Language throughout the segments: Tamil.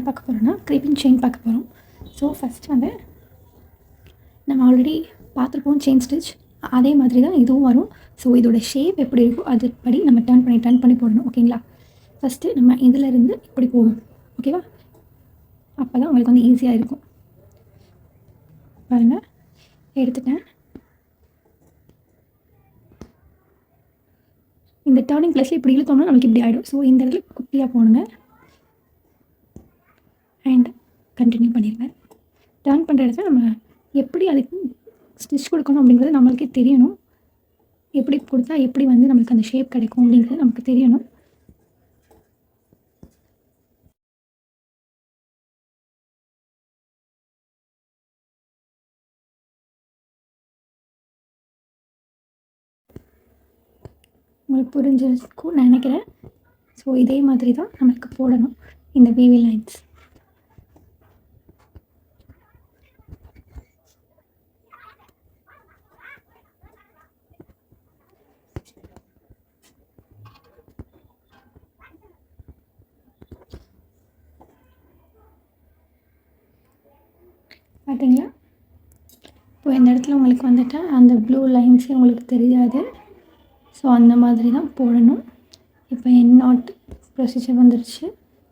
பார்க்க போகிறோன்னா க்ரீப்பிங் செயின் பார்க்க போகிறோம். ஸோ ஃபஸ்ட்டு வந்து நம்ம ஆல்ரெடி பார்த்துருப்போம் செயின் ஸ்டிச், அதே மாதிரி தான் இதுவும் வரும். ஸோ இதோட ஷேப் எப்படி இருக்கோ அதுபடி நம்ம டர்ன் பண்ணி போடணும். ஓகேங்களா? ஃபஸ்ட்டு நம்ம இதிலேருந்து இப்படி போகும். ஓகேவா? அப்போ தான் உங்களுக்கு வந்து ஈஸியாக இருக்கும். பாருங்கள், எடுத்துட்டேன். இந்த டர்னிங் ப்ளஸில் இப்படி இழுத்தோம்னா நமக்கு இப்படி ஆகிடும். ஸோ இந்த இடத்துல குட்டியாக போடுங்க அண்ட் கண்டினியூ பண்ணிடுங்க. டர்ன் பண்ணுற இடத்துல நம்ம எப்படி அதுக்கு ஸ்டிச் கொடுக்கணும் அப்படிங்கிறது நம்மளுக்கே தெரியணும். எப்படி கொடுத்தா எப்படி வந்து நம்மளுக்கு அந்த ஷேப் கிடைக்கும் அப்படிங்கிறது நமக்கு தெரியணும். உங்களுக்கு புரிஞ்சிருக்கும் நினைக்கிறேன். ஸோ இதே மாதிரி தான் நம்மளுக்கு போடணும் இந்த வேவி லைன்ஸ். பார்த்தீங்களா? இப்போ இந்த இடத்துல உங்களுக்கு வந்துட்டு அந்த ப்ளூ லைன்ஸே உங்களுக்கு தெரியாது. ஸோ அந்த மாதிரி தான் போடணும். இப்போ எண்ட் நாட் ப்ரொசீஜர் வந்துடுச்சு.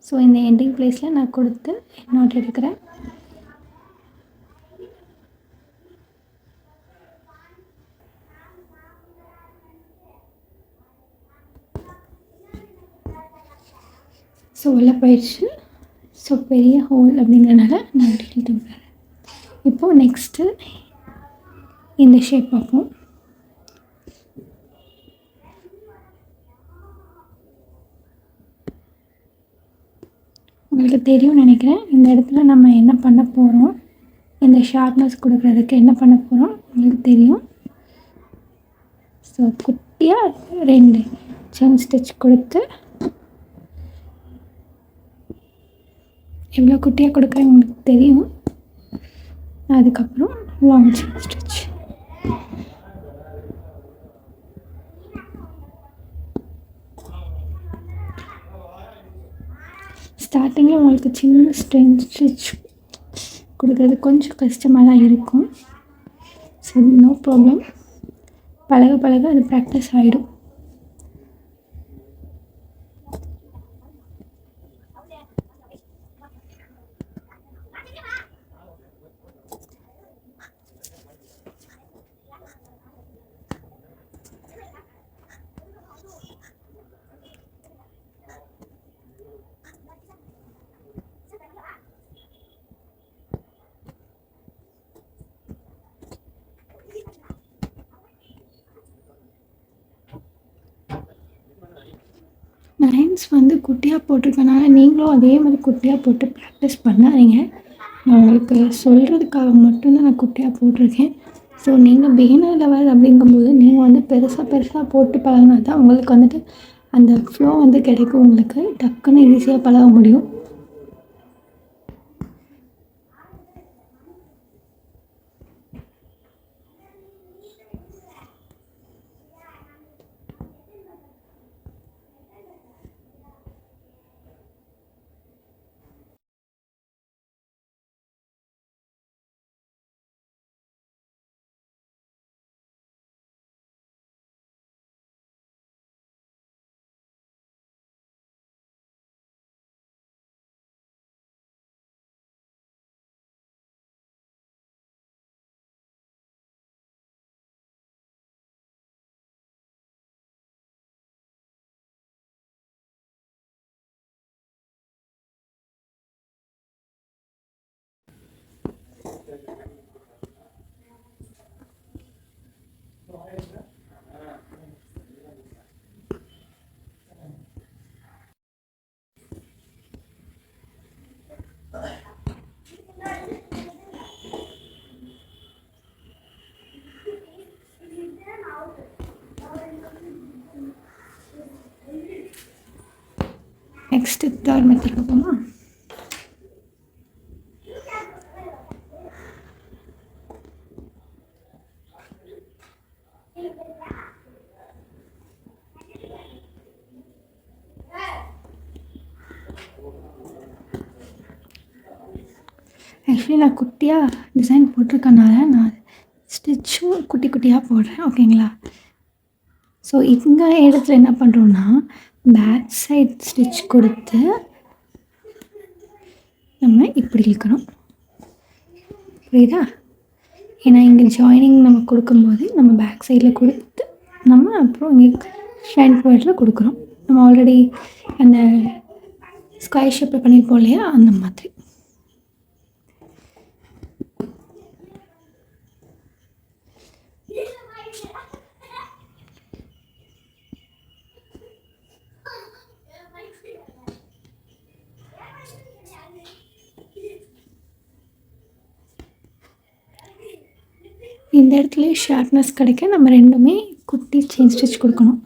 ஸோ இந்த எண்டிங் ப்ளேஸில் நான் கொடுத்து எண்ட் நாட் எடுக்கிறேன். ஸோ உள்ளே போயிடுச்சு. ஸோ பெரிய ஹோல் அப்படிங்கிறனால நான் இழுத்து விடுறேன். இப்போது நெக்ஸ்ட்டு இந்த ஷேப் பார்ப்போம். உங்களுக்கு தெரியும்னு நினைக்கிறேன். இந்த இடத்துல நம்ம என்ன பண்ண போகிறோம், இந்த ஷார்ப்னஸ் கொடுக்குறதுக்கு என்ன பண்ண போகிறோம் உங்களுக்கு தெரியும். ஸோ குட்டியாக 2 செயின் ஸ்டிச் கொடுத்து, எவ்வளோ குட்டியாக கொடுக்குறேன் உங்களுக்கு தெரியும். அதுக்கப்புறம் லாங் செயின் ஸ்டிச். ஸ்டார்டிங்கில் உங்களுக்கு சின்ன ஸ்டிச் கொடுக்குறது கொஞ்சம் கஷ்டமாக தான் இருக்கும். ஸோ நோ ப்ராப்ளம், பழக பழக அது ப்ராக்டிஸ் ஆகிடும். லைன்ஸ் வந்து குட்டியாக போட்டிருக்கனால நீங்களும் அதே மாதிரி குட்டியாக போட்டு ப்ராக்டிஸ் பண்ணாதீங்க. நான் உங்களுக்கு சொல்கிறதுக்காக மட்டும்தான் நான் குட்டியாக போட்டிருக்கேன். ஸோ நீங்கள் பிகினர் லெவல் அப்படிங்கும்போது நீங்கள் வந்து பெருசாக போட்டு பழகினா தான் உங்களுக்கு வந்துட்டு அந்த ஃப்ளோ வந்து கிடைக்கும். உங்களுக்கு டக்குன்னு ஈஸியாக பழக முடியும். நெக்ஸ்ட்டு தேர்ட் மெத்தட் பார்ப்போமா? ஆக்சுவலி நான் குட்டியாக டிசைன் போட்டிருக்கனால நான் ஸ்டிச்சும் குட்டி குட்டியாக போடுறேன். ஓகேங்களா? ஸோ இந்த இடத்துல என்ன பண்ணுறோன்னா, பேக் சைட் ஸ்டிச் கொடுத்து நம்ம இப்படி இழுக்கணும். புரியுதா? ஏன்னா இங்கே ஜாயினிங் நம்ம கொடுக்கும்போது நம்ம பேக் சைடில் கொடுத்து நம்ம அப்புறம் இங்கே ஃப்ரண்ட் பார்ட்டில் கொடுக்குறோம். நம்ம ஆல்ரெடி அந்த ஸ்கொயர் ஷேப்பில் பண்ணியிருப்போம் இல்லையா, அந்த மாதிரி. இந்த இடத்துல ஷார்ப்னஸ் கிடைக்க நம்ம ரெண்டுமே குட்டி செயின் ஸ்டிச் கொடுக்கணும்.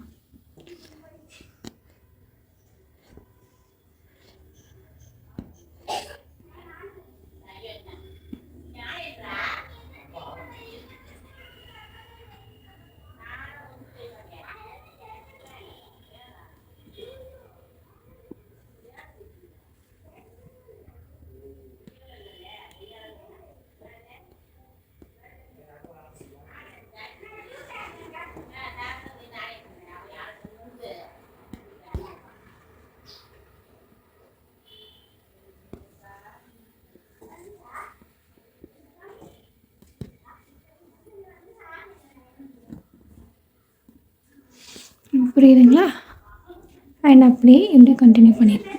புரியுதுங்களா? அண்ட் அப்படியே இப்படி கண்டினியூ பண்ணிடுறேன்.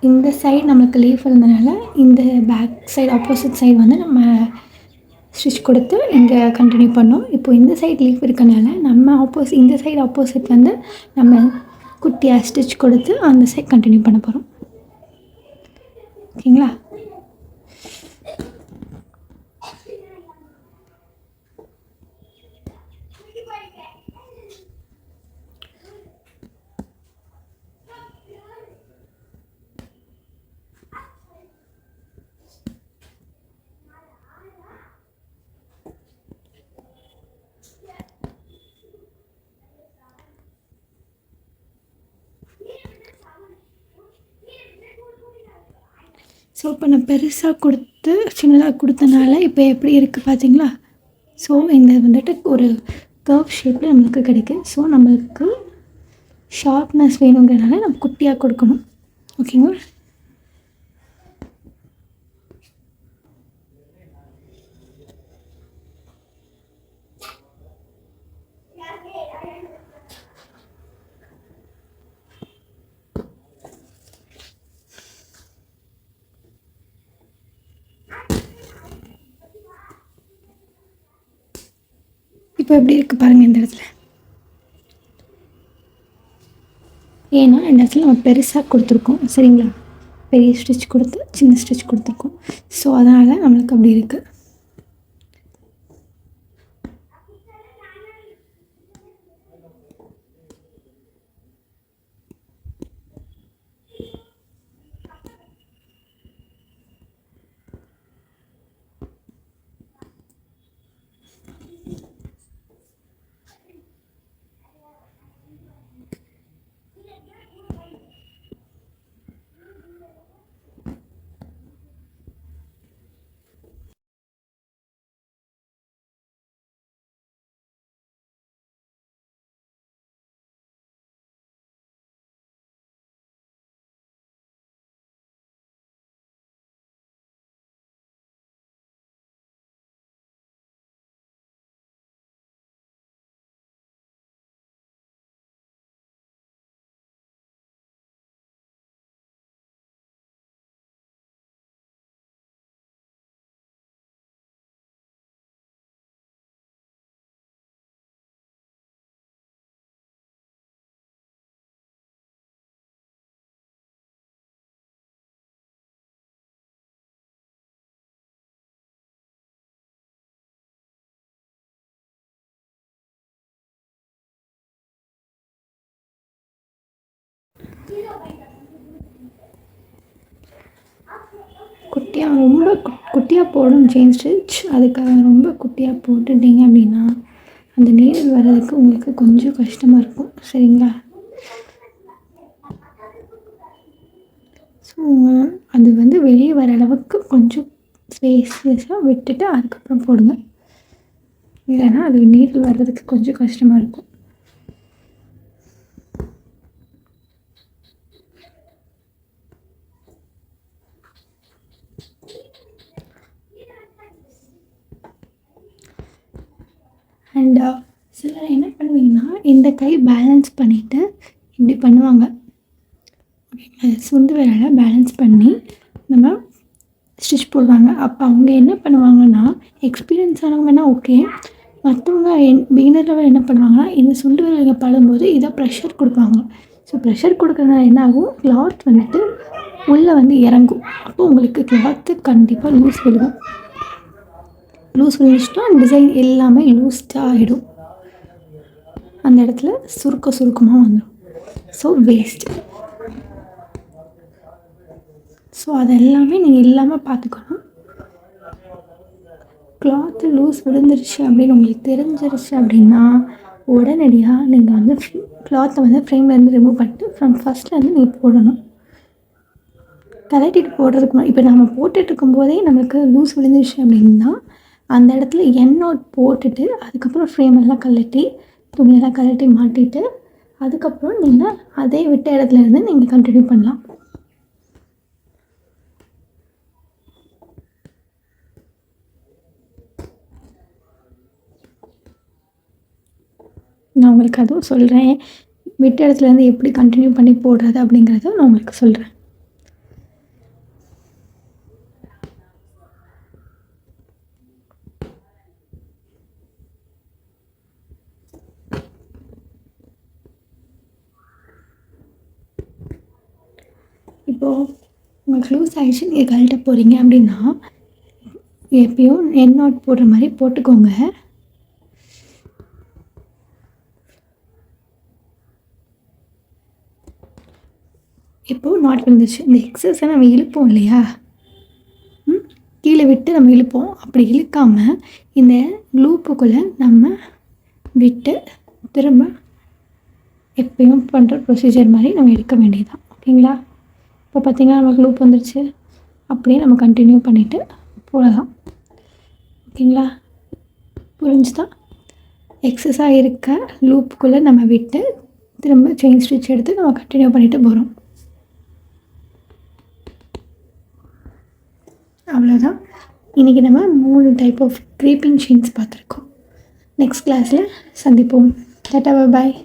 இந்த சைடு நம்மளுக்கு லீஃப் இருந்தனால இந்த பேக் சைடு ஆப்போசிட் சைடு வந்து நம்ம ஸ்டிச் கொடுத்து இங்கே கண்டினியூ பண்ணோம். இப்போது இந்த சைடு லீஃப் இருக்கனால நம்ம இந்த சைடு ஆப்போசிட் வந்து நம்ம குட்டியாக ஸ்டிச் கொடுத்து அந்த சைடு கண்டினியூ பண்ண போகிறோம். ஓகேங்களா? ஸோ இப்போ நான் பெருசாக கொடுத்து சின்னதாக கொடுத்தனால இப்போ எப்படி இருக்குது பார்த்தீங்களா? ஸோ இந்த வந்துட்டு ஒரு கர்வ் ஷேப்பில் நம்மளுக்கு கிடைக்கும். ஸோ நம்மளுக்கு ஷார்ப்னஸ் வேணுங்கிறனால நம்ம குட்டியாக கொடுக்கணும். ஓகேங்களா? இப்போ எப்படி இருக்குது பாருங்கள் இந்த இடத்துல. ஏன்னா இந்த இடத்துல நம்ம பெருசாக கொடுத்துருக்கோம். சரிங்களா? பெரிய ஸ்டிச் கொடுத்து சின்ன ஸ்டிச் கொடுத்துருக்கோம். ஸோ அதனால் நம்மளுக்கு அப்படி இருக்குது. குட்டியாக ரொம்ப குட்டியாக போடணும் செயின் ஸ்டிச். அதுக்காக ரொம்ப குட்டியாக போட்டுட்டீங்க அப்படின்னா அந்த நீடில் வர்றதுக்கு உங்களுக்கு கொஞ்சம் கஷ்டமாக இருக்கும். சரிங்களா? ஸோ அது வந்து வெளியே வர அளவுக்கு கொஞ்சம் ஸ்பேஸஸாக விட்டுட்டு அதுக்கப்புறம் போடுங்க. இல்லைன்னா அது நீடில் வர்றதுக்கு கொஞ்சம் கஷ்டமாக இருக்கும். அண்ட் சிலர் என்ன பண்ணுவீங்கன்னா இந்த கை பேலன்ஸ் பண்ணிவிட்டு இப்படி பண்ணுவாங்க. சுண்டு விரலை பேலன்ஸ் பண்ணி நம்ம ஸ்டிச் போடுவாங்க. அப்போ அவங்க என்ன பண்ணுவாங்கன்னா, எக்ஸ்பீரியன்ஸ் ஆனவங்கன்னா ஓகே, மற்றவங்க பிகினர் லெவல் என்ன பண்ணுவாங்கன்னா, இந்த சுண்டு விரல்கள் படும்போது இதை ப்ரெஷர் கொடுப்பாங்க. ஸோ ப்ரெஷர் கொடுக்குறதுனால என்ன ஆகும், கிளாத் வந்துட்டு உள்ளே வந்து இறங்கும். அப்போ உங்களுக்கு கிளாத்து கண்டிப்பாக லூஸ் விழுகும். லூஸ் விழுந்துச்சுன்னா டிசைன் எல்லாமே லூஸ்டாக ஆகிடும். அந்த இடத்துல சுருக்கமாக வந்துடும். So waste. ஸோ அதெல்லாமே நீங்கள் இல்லாமல் பார்த்துக்கணும். கிளாத்து லூஸ் விழுந்துருச்சு அப்படின்னு உங்களுக்கு தெரிஞ்சிருச்சு அப்படின்னா உடனடியாக நீங்கள் வந்து கிளாத்தை வந்து ஃப்ரேம்லேருந்து ரிமூவ் பண்ணிட்டு ஃபஸ்ட்லேருந்து நீங்கள் போடணும். கலட்டிட்டு போடுறதுக்கு முன்னாடி இப்போ நம்ம போட்டுட்ருக்கும்போதே நம்மளுக்கு லூஸ் விழுந்துருச்சு அப்படின்னா அந்த இடத்துல எண்ணெய் போட்டுட்டு அதுக்கப்புறம் ஃப்ரேமெல்லாம் கழட்டி துணியெல்லாம் கழட்டி மாட்டிட்டு அதுக்கப்புறம் நீங்கள் அதே விட்ட இடத்துலேருந்து நீங்கள் கண்டினியூ பண்ணலாம். நான் உங்களுக்கு அதுவும் சொல்கிறேன். விட்ட இடத்துலேருந்து எப்படி கண்டினியூ பண்ணி போடுறது அப்படிங்கிறத நான் உங்களுக்கு சொல்கிறேன். இப்போது உங்களுக்கு லூஸ் ஆகிடுச்சு, நீங்கள் கழட்ட போகிறீங்க அப்படின்னா எப்பயும் எண்ணெய் போடுற மாதிரி போட்டுக்கோங்க. இப்போது நாட் விழுந்துச்சு. இந்த எக்ஸஸை நம்ம இழுப்போம் இல்லையா, கீழே விட்டு நம்ம இழுப்போம். அப்படி இழுக்காமல் இந்த லூப்புக்குள்ளே நம்ம விட்டு திரும்ப எப்பயும் பண்ணுற ப்ரொசீஜர் மாதிரி நம்ம எடுக்க வேண்டியதுதான். ஓகேங்களா? இப்போ பார்த்திங்கன்னா நமக்கு லூப் வந்துடுச்சு. அப்படியே நம்ம கண்டினியூ பண்ணிவிட்டு போடலாம். ஓகேங்களா? புரிஞ்சுதா? எக்ஸஸாக இருக்க லூப்புக்குள்ளே நம்ம விட்டு திரும்ப செயின் ஸ்டிச் எடுத்து நம்ம கண்டினியூ பண்ணிவிட்டு போகிறோம். அவ்வளோதான். இன்றைக்கி நம்ம 3 டைப் ஆஃப் க்ரீப்பிங் செயின்ஸ் பார்த்துருக்கோம். நெக்ஸ்ட் கிளாஸில் சந்திப்போம். டாடா, பாய்.